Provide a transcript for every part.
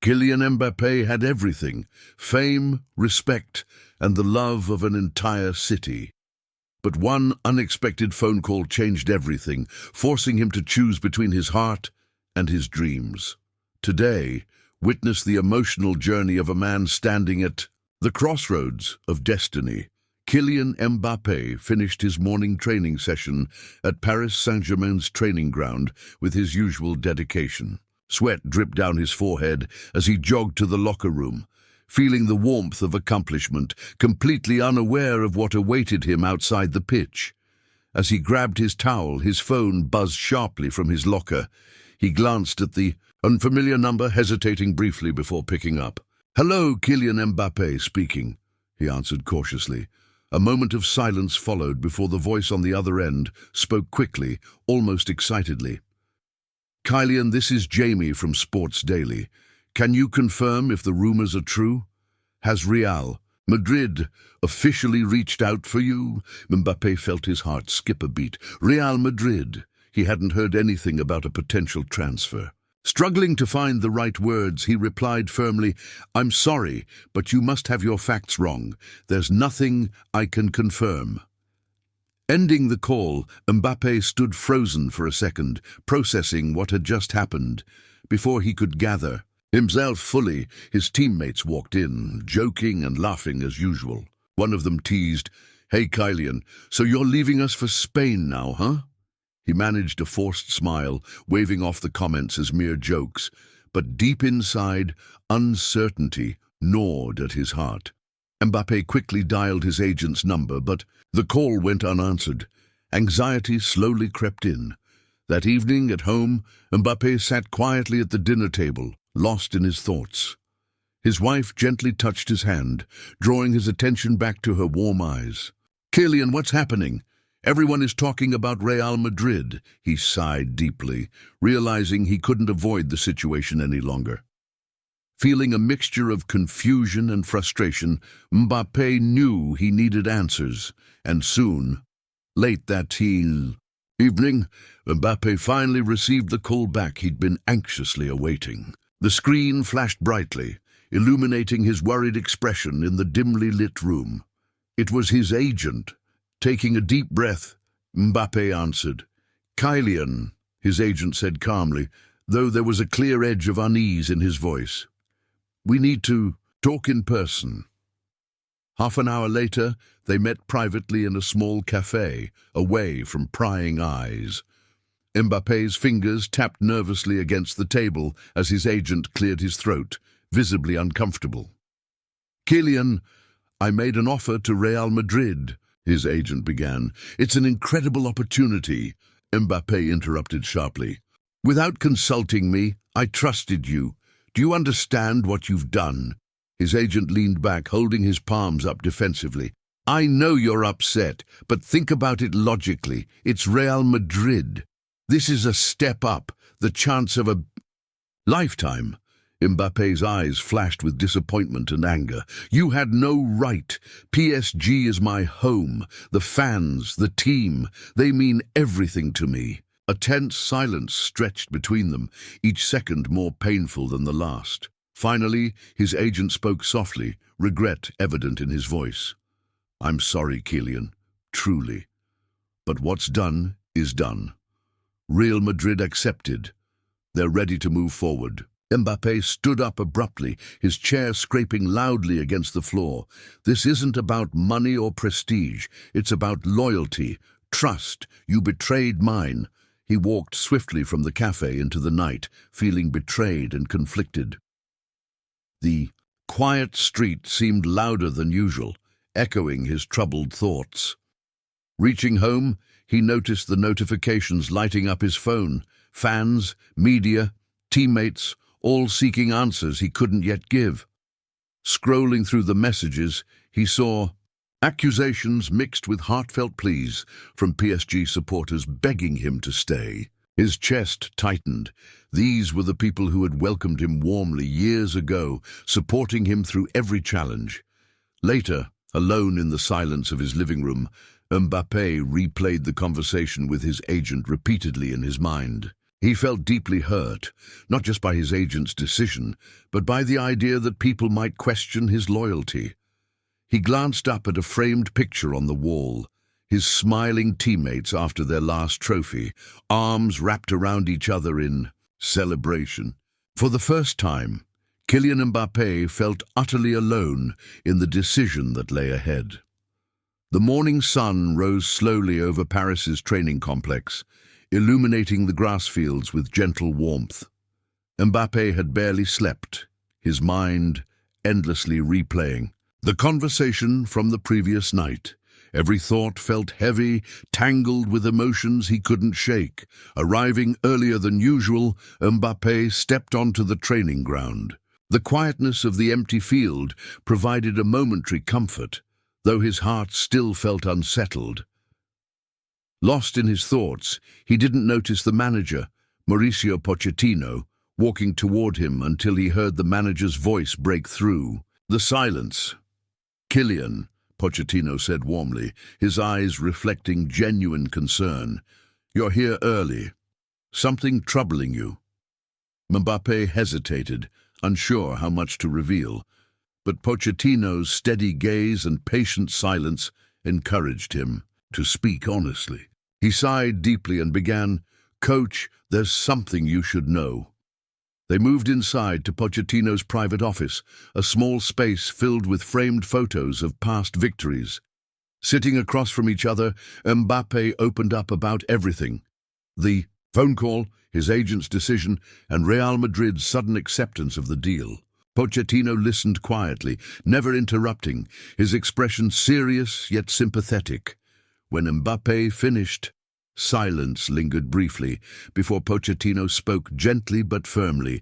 Kylian Mbappé had everything: fame, respect, and the love of an entire city. But one unexpected phone call changed everything, forcing him to choose between his heart and his dreams. Today, witness the emotional journey of a man standing at the crossroads of destiny. Kylian Mbappé finished his morning training session at Paris Saint-Germain's training ground with his usual dedication. Sweat dripped down his forehead as he jogged to the locker room, feeling the warmth of accomplishment, completely unaware of what awaited him outside the pitch. As he grabbed his towel, his phone buzzed sharply from his locker. He glanced at the unfamiliar number, hesitating briefly before picking up. "Hello, Kylian Mbappé speaking," he answered cautiously. A moment of silence followed before the voice on the other end spoke quickly, almost excitedly. "Kylian, this is Jamie from Sports Daily. Can you confirm if the rumors are true? Has Real Madrid officially reached out for you?" Mbappé felt his heart skip a beat. Real Madrid. He hadn't heard anything about a potential transfer. Struggling to find the right words, he replied firmly, "I'm sorry, but you must have your facts wrong. There's nothing I can confirm." Ending the call, Mbappé stood frozen for a second, processing what had just happened. Before he could gather himself fully, his teammates walked in, joking and laughing as usual. One of them teased, "Hey Kylian, so you're leaving us for Spain now, huh?" He managed a forced smile, waving off the comments as mere jokes, but deep inside, uncertainty gnawed at his heart. Mbappé quickly dialed his agent's number, but the call went unanswered. Anxiety slowly crept in. That evening at home, Mbappé sat quietly at the dinner table, lost in his thoughts. His wife gently touched his hand, drawing his attention back to her warm eyes. "Kylian, what's happening? Everyone is talking about Real Madrid," he sighed deeply, realizing he couldn't avoid the situation any longer. Feeling a mixture of confusion and frustration, Mbappé knew he needed answers, and soon, late that evening, Mbappé finally received the call back he'd been anxiously awaiting. The screen flashed brightly, illuminating his worried expression in the dimly lit room. It was his agent. Taking a deep breath, Mbappé answered. "Kylian," his agent said calmly, though there was a clear edge of unease in his voice. "We need to talk in person." Half an hour later, they met privately in a small cafe, away from prying eyes. Mbappé's fingers tapped nervously against the table as his agent cleared his throat, visibly uncomfortable. "Kylian, I made an offer to Real Madrid," his agent began. "It's an incredible opportunity," Mbappé interrupted sharply. "Without consulting me, I trusted you. Do you understand what you've done?" His agent leaned back, holding his palms up defensively. "I know you're upset, but think about it logically. It's Real Madrid. This is a step up, the chance of a lifetime." Mbappé's eyes flashed with disappointment and anger. "You had no right. PSG is my home. The fans, the team, they mean everything to me." A tense silence stretched between them, each second more painful than the last. Finally, his agent spoke softly, regret evident in his voice. "I'm sorry, Kylian, truly. But what's done is done. Real Madrid accepted. They're ready to move forward." Mbappé stood up abruptly, his chair scraping loudly against the floor. "This isn't about money or prestige. It's about loyalty, trust. You betrayed mine." He walked swiftly from the cafe into the night, feeling betrayed and conflicted. The quiet street seemed louder than usual, echoing his troubled thoughts. Reaching home, he noticed the notifications lighting up his phone. Fans, media, teammates, all seeking answers he couldn't yet give. Scrolling through the messages, he saw accusations mixed with heartfelt pleas from PSG supporters begging him to stay. His chest tightened. These were the people who had welcomed him warmly years ago, supporting him through every challenge. Later, alone in the silence of his living room, Mbappé replayed the conversation with his agent repeatedly in his mind. He felt deeply hurt, not just by his agent's decision, but by the idea that people might question his loyalty. He glanced up at a framed picture on the wall, his smiling teammates after their last trophy, arms wrapped around each other in celebration. For the first time, Kylian Mbappé felt utterly alone in the decision that lay ahead. The morning sun rose slowly over Paris's training complex, illuminating the grass fields with gentle warmth. Mbappé had barely slept, his mind endlessly replaying the conversation from the previous night. Every thought felt heavy, tangled with emotions he couldn't shake. Arriving earlier than usual, Mbappé stepped onto the training ground. The quietness of the empty field provided a momentary comfort, though his heart still felt unsettled. Lost in his thoughts, he didn't notice the manager, Mauricio Pochettino, walking toward him until he heard the manager's voice break through. The silence. "Kylian," Pochettino said warmly, his eyes reflecting genuine concern. "You're here early. Something troubling you?" Mbappé hesitated, unsure how much to reveal, but Pochettino's steady gaze and patient silence encouraged him to speak honestly. He sighed deeply and began, "Coach, there's something you should know." They moved inside to Pochettino's private office, a small space filled with framed photos of past victories. Sitting across from each other, Mbappé opened up about everything. The phone call, his agent's decision, and Real Madrid's sudden acceptance of the deal. Pochettino listened quietly, never interrupting, his expression serious yet sympathetic. When Mbappé finished, silence lingered briefly before Pochettino spoke gently but firmly.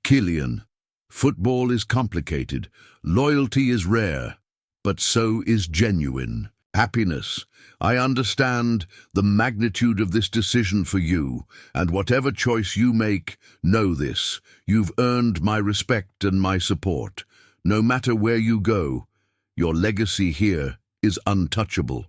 "Kylian, football is complicated. Loyalty is rare, but so is genuine happiness. I understand the magnitude of this decision for you, and whatever choice you make, know this: you've earned my respect and my support. No matter where you go, your legacy here is untouchable."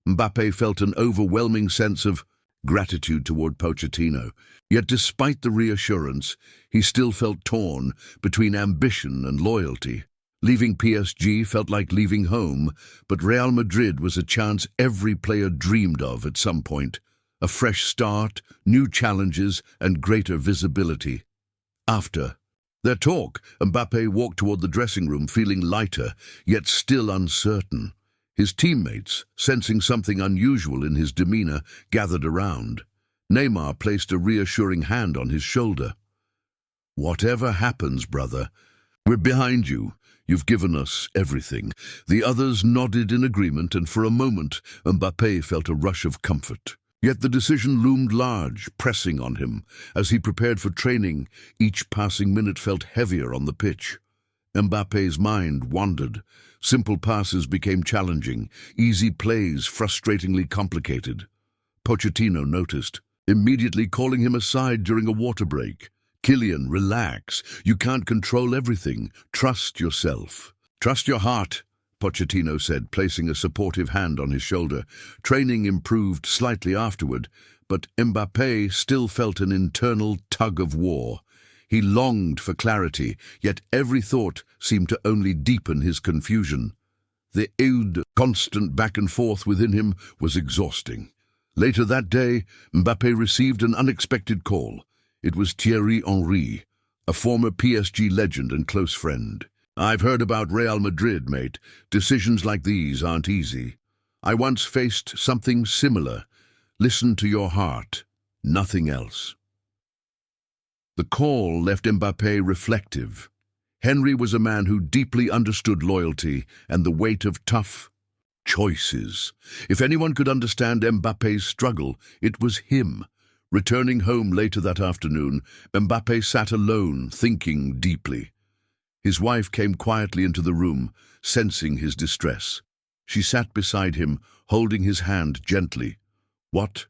Mbappé felt an overwhelming sense of gratitude toward Pochettino. Yet despite the reassurance, he still felt torn between ambition and loyalty. Leaving PSG felt like leaving home, but Real Madrid was a chance every player dreamed of at some point. A fresh start, new challenges, and greater visibility. After their talk, Mbappé walked toward the dressing room feeling lighter, yet still uncertain. His teammates, sensing something unusual in his demeanor, gathered around. Neymar placed a reassuring hand on his shoulder. "Whatever happens, brother, we're behind you. You've given us everything." The others nodded in agreement, and for a moment, Mbappé felt a rush of comfort. Yet the decision loomed large, pressing on him. As he prepared for training, each passing minute felt heavier on the pitch. Mbappé's mind wandered. Simple passes became challenging, easy plays frustratingly complicated. Pochettino noticed, immediately calling him aside during a water break. "Kylian, relax. You can't control everything. Trust yourself." "Trust your heart," Pochettino said, placing a supportive hand on his shoulder. Training improved slightly afterward, but Mbappé still felt an internal tug of war. He longed for clarity, yet every thought seemed to only deepen his confusion. The constant back and forth within him was exhausting. Later that day, Mbappé received an unexpected call. It was Thierry Henry, a former PSG legend and close friend. "I've heard about Real Madrid, mate. Decisions like these aren't easy. I once faced something similar. Listen to your heart, nothing else." The call left Mbappé reflective. Henry was a man who deeply understood loyalty and the weight of tough choices. If anyone could understand Mbappé's struggle, it was him. Returning home later that afternoon, Mbappé sat alone, thinking deeply. His wife came quietly into the room, sensing his distress. She sat beside him, holding his hand gently. "What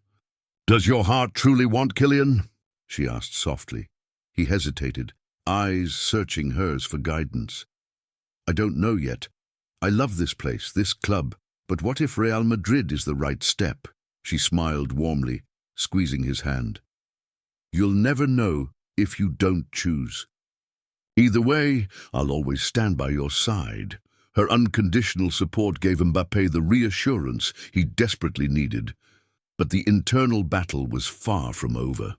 does your heart truly want, Kylian?" she asked softly. He hesitated, eyes searching hers for guidance. "I don't know yet. I love this place, this club, but what if Real Madrid is the right step?" She smiled warmly, squeezing his hand. You'll never know if you don't choose. Either way, I'll always stand by your side. Her unconditional support gave Mbappé the reassurance he desperately needed. But the internal battle was far from over.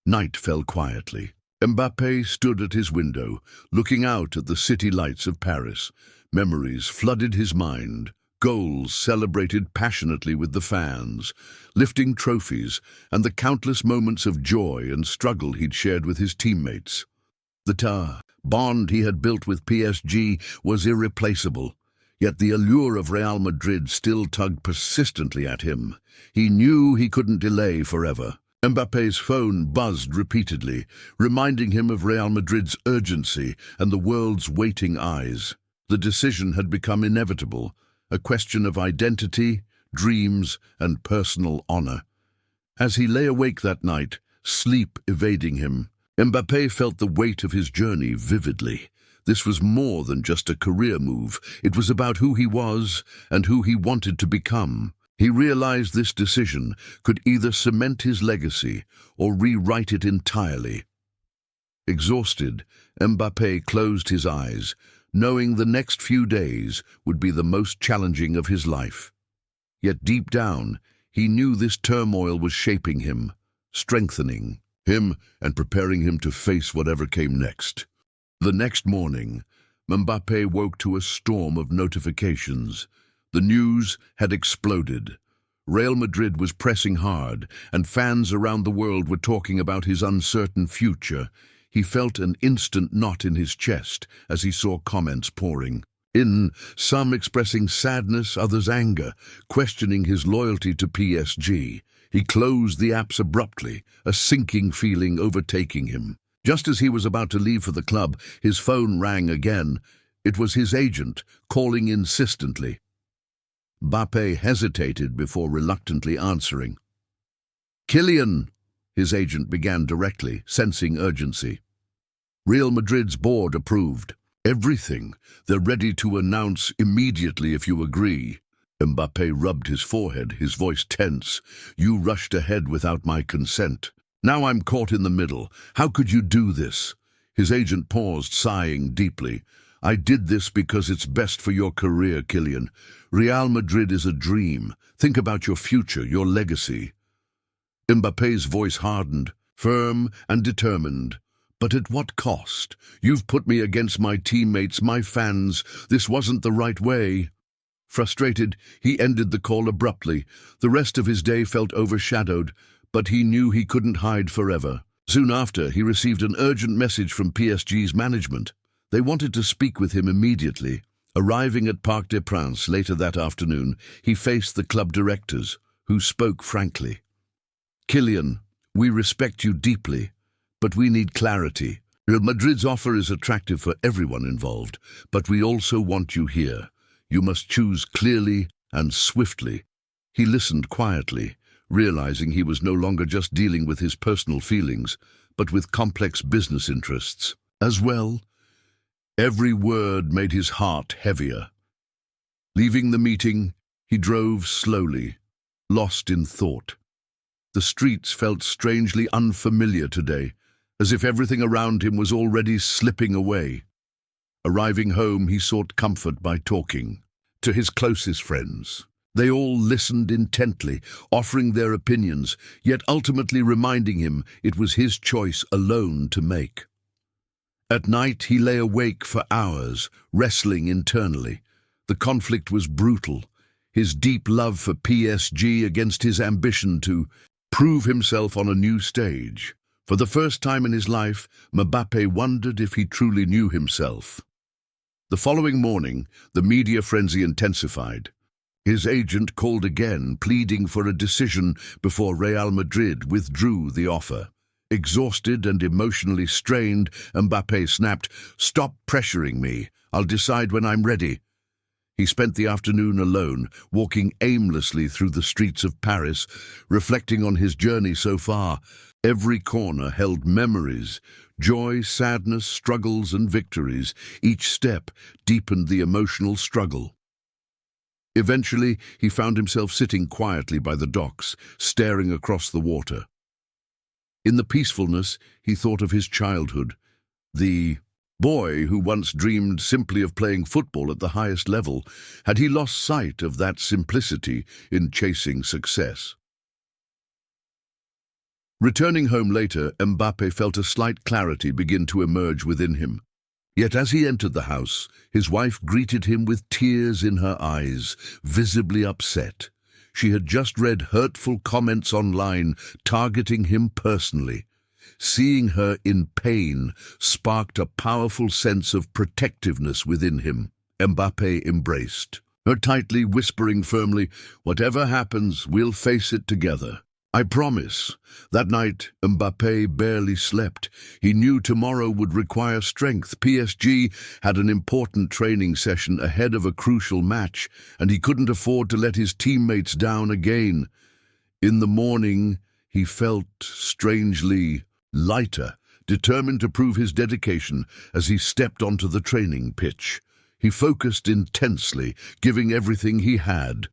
Night fell quietly. Mbappé stood at his window, looking out at the city lights of Paris. Memories flooded his mind. Goals celebrated passionately with the fans, lifting trophies, and the countless moments of joy and struggle he'd shared with his teammates. The bond he had built with PSG was irreplaceable, yet the allure of Real Madrid still tugged persistently at him. He knew he couldn't delay forever. Mbappé's phone buzzed repeatedly, reminding him of Real Madrid's urgency and the world's waiting eyes. The decision had become inevitable, a question of identity, dreams, and personal honor. As he lay awake that night, sleep evading him, Mbappé felt the weight of his journey vividly. This was more than just a career move. It was about who he was and who he wanted to become. He realized this decision could either cement his legacy or rewrite it entirely. Exhausted, Mbappé closed his eyes, knowing the next few days would be the most challenging of his life. Yet deep down, he knew this turmoil was shaping him, strengthening him and preparing him to face whatever came next. The next morning, Mbappé woke to a storm of notifications. The news had exploded. Real Madrid was pressing hard, and fans around the world were talking about his uncertain future. He felt an instant knot in his chest as he saw comments pouring in, some expressing sadness, others anger, questioning his loyalty to PSG. He closed the apps abruptly, a sinking feeling overtaking him. Just as he was about to leave for the club, his phone rang again. It was his agent, calling insistently. Mbappé hesitated before reluctantly answering. "Kylian," his agent began directly, sensing urgency. "Real Madrid's board approved. Everything. They're ready to announce immediately if you agree." Mbappé rubbed his forehead, his voice tense. "You rushed ahead without my consent. Now I'm caught in the middle. How could you do this?" His agent paused, sighing deeply. "I did this because it's best for your career, Kylian. Real Madrid is a dream. Think about your future, your legacy." Mbappé's voice hardened, firm and determined. "But at what cost? You've put me against my teammates, my fans. This wasn't the right way." Frustrated, he ended the call abruptly. The rest of his day felt overshadowed, but he knew he couldn't hide forever. Soon after, he received an urgent message from PSG's management. They wanted to speak with him immediately. Arriving at Parc des Princes later that afternoon, he faced the club directors, who spoke frankly. "Kylian, we respect you deeply, but we need clarity. Real Madrid's offer is attractive for everyone involved, but we also want you here. You must choose clearly and swiftly." He listened quietly, realizing he was no longer just dealing with his personal feelings, but with complex business interests as well. Every word made his heart heavier. Leaving the meeting, he drove slowly, lost in thought. The streets felt strangely unfamiliar today, as if everything around him was already slipping away. Arriving home, he sought comfort by talking to his closest friends. They all listened intently, offering their opinions, yet ultimately reminding him it was his choice alone to make. At night, he lay awake for hours, wrestling internally. The conflict was brutal, his deep love for PSG against his ambition to prove himself on a new stage. For the first time in his life, Mbappé wondered if he truly knew himself. The following morning, the media frenzy intensified. His agent called again, pleading for a decision before Real Madrid withdrew the offer. Exhausted and emotionally strained, Mbappé snapped, "Stop pressuring me. I'll decide when I'm ready." He spent the afternoon alone, walking aimlessly through the streets of Paris, reflecting on his journey so far. Every corner held memories, joy, sadness, struggles, and victories. Each step deepened the emotional struggle. Eventually, he found himself sitting quietly by the docks, staring across the water. In the peacefulness, he thought of his childhood, the boy who once dreamed simply of playing football at the highest level. Had he lost sight of that simplicity in chasing success? Returning home later, Mbappé felt a slight clarity begin to emerge within him. Yet as he entered the house, his wife greeted him with tears in her eyes, visibly upset. She had just read hurtful comments online targeting him personally. Seeing her in pain sparked a powerful sense of protectiveness within him. Mbappé embraced her tightly, whispering firmly, "Whatever happens, we'll face it together. I promise." That night, Mbappé barely slept. He knew tomorrow would require strength. PSG had an important training session ahead of a crucial match, and he couldn't afford to let his teammates down again. In the morning, he felt strangely lighter, determined to prove his dedication as he stepped onto the training pitch. He focused intensely, giving everything he had.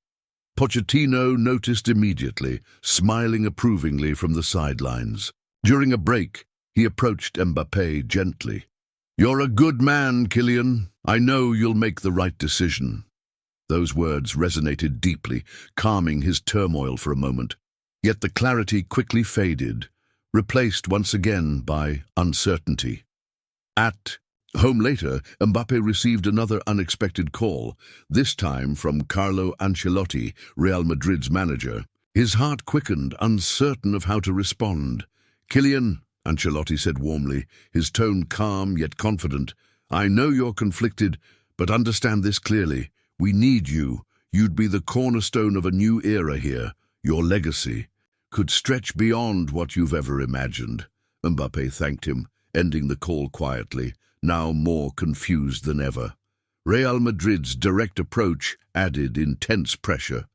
Pochettino noticed immediately, smiling approvingly from the sidelines. During a break, he approached Mbappé gently. "You're a good man, Kylian. I know you'll make the right decision." Those words resonated deeply, calming his turmoil for a moment. Yet the clarity quickly faded, replaced once again by uncertainty. At home later, Mbappé received another unexpected call, this time from Carlo Ancelotti, Real Madrid's manager. His heart quickened, uncertain of how to respond. "Kylian," Ancelotti said warmly, his tone calm yet confident, "I know you're conflicted, but understand this clearly. We need you. You'd be the cornerstone of a new era here. Your legacy could stretch beyond what you've ever imagined." Mbappé thanked him, ending the call quietly, now more confused than ever. Real Madrid's direct approach added intense pressure.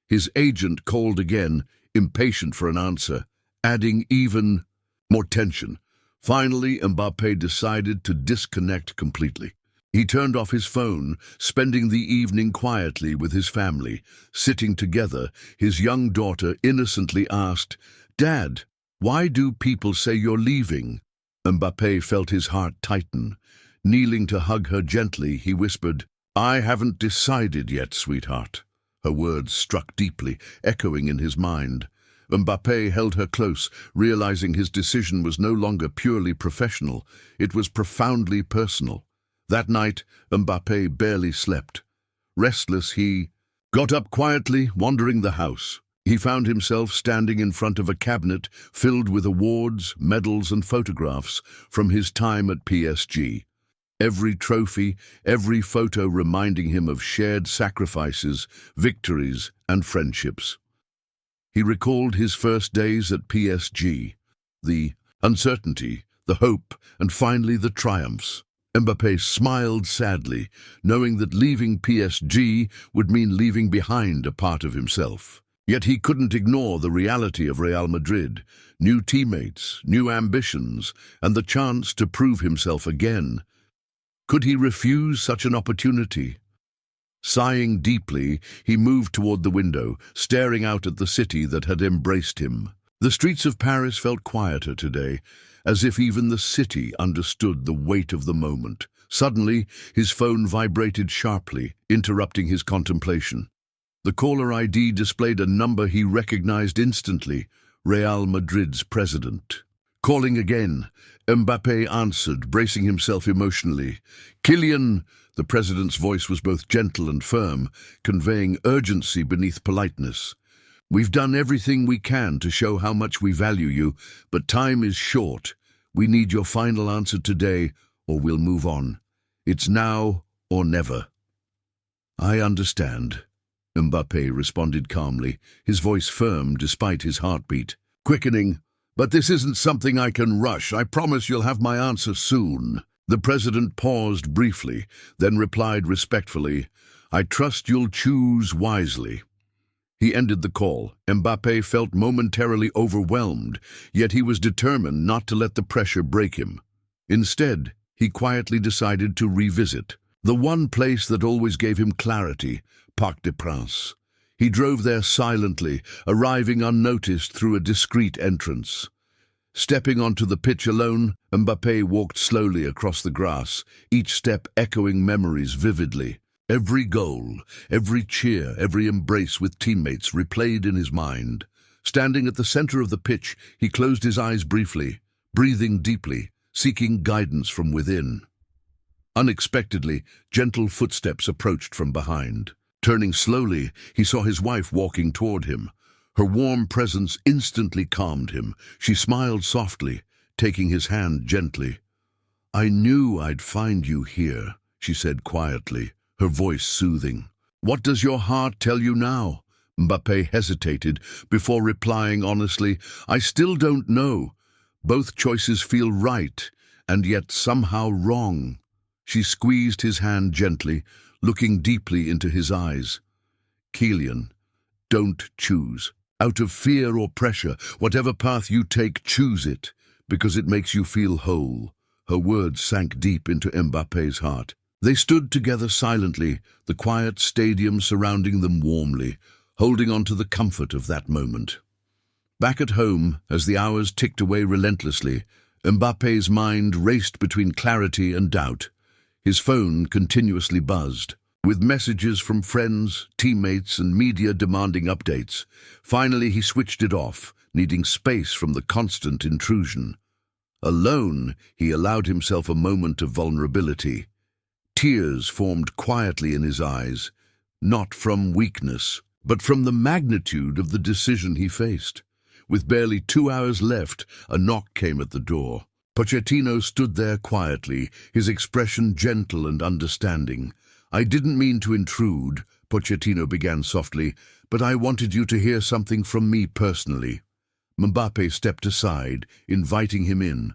His agent called again, impatient for an answer, adding even more tension. Finally, Mbappé decided to disconnect completely. He turned off his phone, spending the evening quietly with his family. Sitting together, his young daughter innocently asked, "Dad, why do people say you're leaving?" Mbappé felt his heart tighten. Kneeling to hug her gently, he whispered, "I haven't decided yet, sweetheart." Her words struck deeply, echoing in his mind. Mbappé held her close, realizing his decision was no longer purely professional. It was profoundly personal. That night, Mbappé barely slept. Restless, he got up quietly, wandering the house. He found himself standing in front of a cabinet filled with awards, medals, and photographs from his time at PSG. Every trophy, every photo reminding him of shared sacrifices, victories, and friendships. He recalled his first days at PSG, the uncertainty, the hope, and finally the triumphs. Mbappé smiled sadly, knowing that leaving PSG would mean leaving behind a part of himself. Yet he couldn't ignore the reality of Real Madrid, new teammates, new ambitions, and the chance to prove himself again. Could he refuse such an opportunity? Sighing deeply, he moved toward the window, staring out at the city that had embraced him. The streets of Paris felt quieter today, as if even the city understood the weight of the moment. Suddenly, his phone vibrated sharply, interrupting his contemplation. The caller ID displayed a number he recognized instantly, Real Madrid's president. Calling again, Mbappé answered, bracing himself emotionally. "Kylian," the president's voice was both gentle and firm, conveying urgency beneath politeness. "We've done everything we can to show how much we value you, but time is short. We need your final answer today, or we'll move on. It's now or never." "I understand," Mbappé responded calmly, his voice firm despite his heartbeat. Quickening, "But this isn't something I can rush. I promise you'll have my answer soon." The president paused briefly, then replied respectfully, "I trust you'll choose wisely." He ended the call. Mbappé felt momentarily overwhelmed, yet he was determined not to let the pressure break him. Instead, he quietly decided to revisit the one place that always gave him clarity, Parc des Princes. He drove there silently, arriving unnoticed through a discreet entrance. Stepping onto the pitch alone, Mbappé walked slowly across the grass, each step echoing memories vividly. Every goal, every cheer, every embrace with teammates replayed in his mind. Standing at the center of the pitch, he closed his eyes briefly, breathing deeply, seeking guidance from within. Unexpectedly, gentle footsteps approached from behind. Turning slowly, he saw his wife walking toward him. Her warm presence instantly calmed him. She smiled softly, taking his hand gently. "I knew I'd find you here," she said quietly, her voice soothing. "What does your heart tell you now?" Mbappé hesitated before replying honestly, "I still don't know. Both choices feel right, and yet somehow wrong." She squeezed his hand gently, looking deeply into his eyes. "Kylian, don't choose. Out of fear or pressure, whatever path you take, choose it, because it makes you feel whole." Her words sank deep into Mbappé's heart. They stood together silently, the quiet stadium surrounding them warmly, holding on to the comfort of that moment. Back at home, as the hours ticked away relentlessly, Mbappé's mind raced between clarity and doubt. His phone continuously buzzed, with messages from friends, teammates, and media demanding updates. Finally, he switched it off, needing space from the constant intrusion. Alone, he allowed himself a moment of vulnerability. Tears formed quietly in his eyes, not from weakness, but from the magnitude of the decision he faced. With barely 2 hours left, a knock came at the door. Pochettino stood there quietly, his expression gentle and understanding. "I didn't mean to intrude," Pochettino began softly, "but I wanted you to hear something from me personally." Mbappé stepped aside, inviting him in.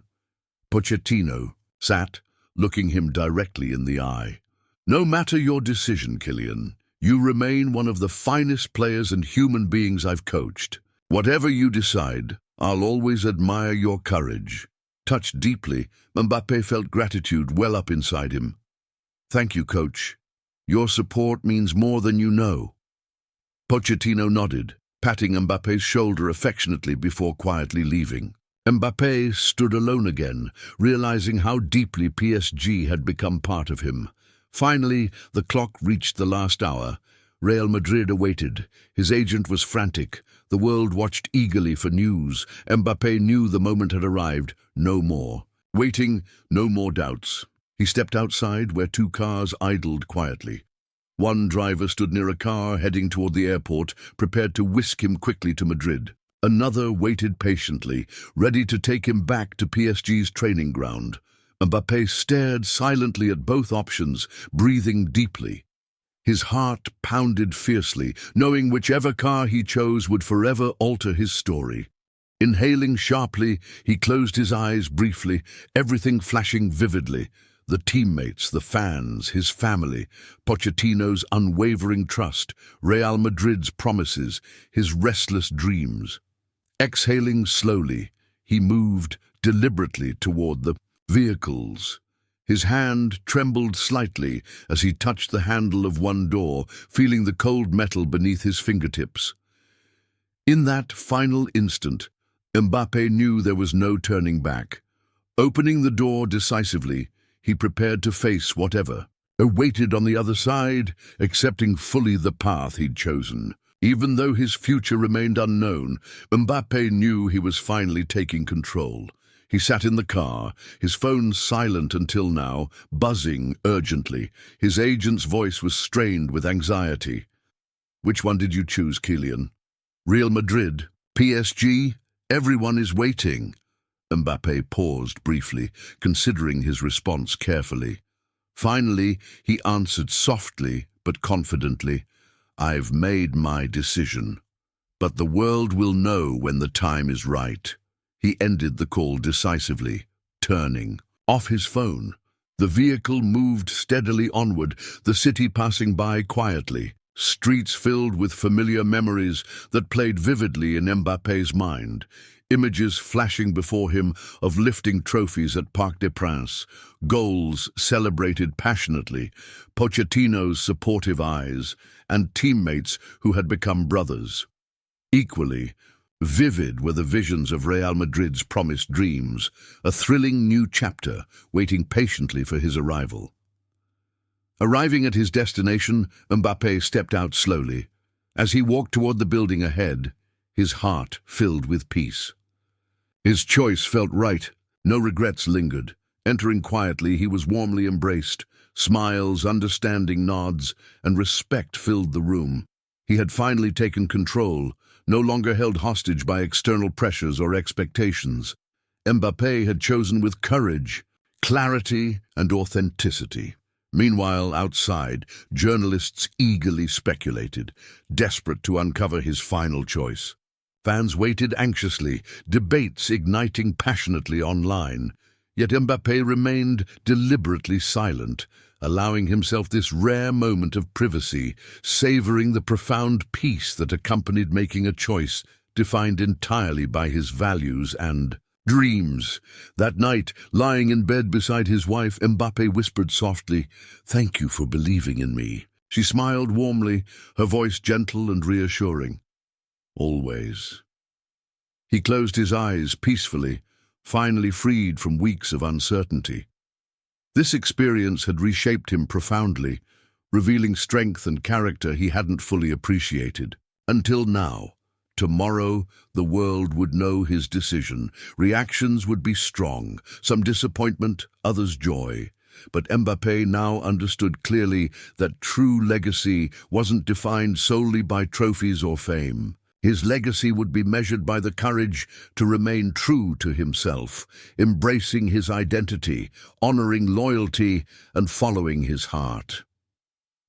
Pochettino sat, looking him directly in the eye. "No matter your decision, Kylian, you remain one of the finest players and human beings I've coached. Whatever you decide, I'll always admire your courage." Touched deeply, Mbappé felt gratitude well up inside him. "Thank you, coach. Your support means more than you know." Pochettino nodded, patting Mbappé's shoulder affectionately before quietly leaving. Mbappé stood alone again, realizing how deeply PSG had become part of him. Finally, the clock reached the last hour. Real Madrid awaited. His agent was frantic. The world watched eagerly for news. Mbappé knew the moment had arrived. No more. Waiting, no more doubts. He stepped outside where 2 cars idled quietly. One driver stood near a car heading toward the airport, prepared to whisk him quickly to Madrid. Another waited patiently, ready to take him back to PSG's training ground. Mbappé stared silently at both options, breathing deeply. His heart pounded fiercely, knowing whichever car he chose would forever alter his story. Inhaling sharply, he closed his eyes briefly, everything flashing vividly. The teammates, the fans, his family, Pochettino's unwavering trust, Real Madrid's promises, his restless dreams. Exhaling slowly, he moved deliberately toward the vehicles. His hand trembled slightly as he touched the handle of one door, feeling the cold metal beneath his fingertips. In that final instant, Mbappé knew there was no turning back. Opening the door decisively, he prepared to face whatever awaited on the other side, accepting fully the path he'd chosen. Even though his future remained unknown, Mbappé knew he was finally taking control. He sat in the car, his phone silent until now, buzzing urgently. His agent's voice was strained with anxiety. "Which one did you choose, Kylian? Real Madrid? PSG? Everyone is waiting." Mbappé paused briefly, considering his response carefully. Finally, he answered softly but confidently, "I've made my decision, but the world will know when the time is right." He ended the call decisively, turning off his phone. The vehicle moved steadily onward, the city passing by quietly, streets filled with familiar memories that played vividly in Mbappé's mind. Images flashing before him of lifting trophies at Parc des Princes, goals celebrated passionately, Pochettino's supportive eyes, and teammates who had become brothers. Equally, Vivid were the visions of Real Madrid's promised dreams, a thrilling new chapter waiting patiently for his arrival. Arriving at his destination, Mbappé stepped out slowly. As he walked toward the building ahead, his heart filled with peace. His choice felt right. No regrets lingered. Entering quietly, he was warmly embraced. Smiles, understanding nods, and respect filled the room. He had finally taken control, no longer held hostage by external pressures or expectations. Mbappé had chosen with courage, clarity, and authenticity. Meanwhile, outside, journalists eagerly speculated, desperate to uncover his final choice. Fans waited anxiously, debates igniting passionately online. Yet Mbappé remained deliberately silent, allowing himself this rare moment of privacy, savoring the profound peace that accompanied making a choice defined entirely by his values and dreams. That night, lying in bed beside his wife, Mbappé whispered softly, "Thank you for believing in me." She smiled warmly, her voice gentle and reassuring. "Always." He closed his eyes peacefully, finally freed from weeks of uncertainty. This experience had reshaped him profoundly, revealing strength and character he hadn't fully appreciated. Until now. Tomorrow, the world would know his decision. Reactions would be strong, some disappointment, others joy. But Mbappé now understood clearly that true legacy wasn't defined solely by trophies or fame. His legacy would be measured by the courage to remain true to himself, embracing his identity, honoring loyalty, and following his heart.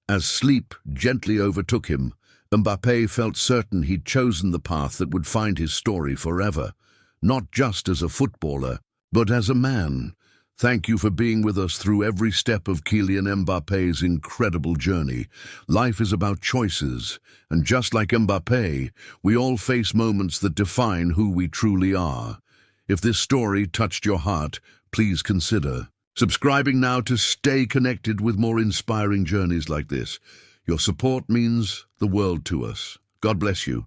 As sleep gently overtook him, Mbappé felt certain he'd chosen the path that would find his story forever, not just as a footballer, but as a man. Thank you for being with us through every step of Kylian Mbappé's incredible journey. Life is about choices, and just like Mbappé, we all face moments that define who we truly are. If this story touched your heart, please consider subscribing now to stay connected with more inspiring journeys like this. Your support means the world to us. God bless you.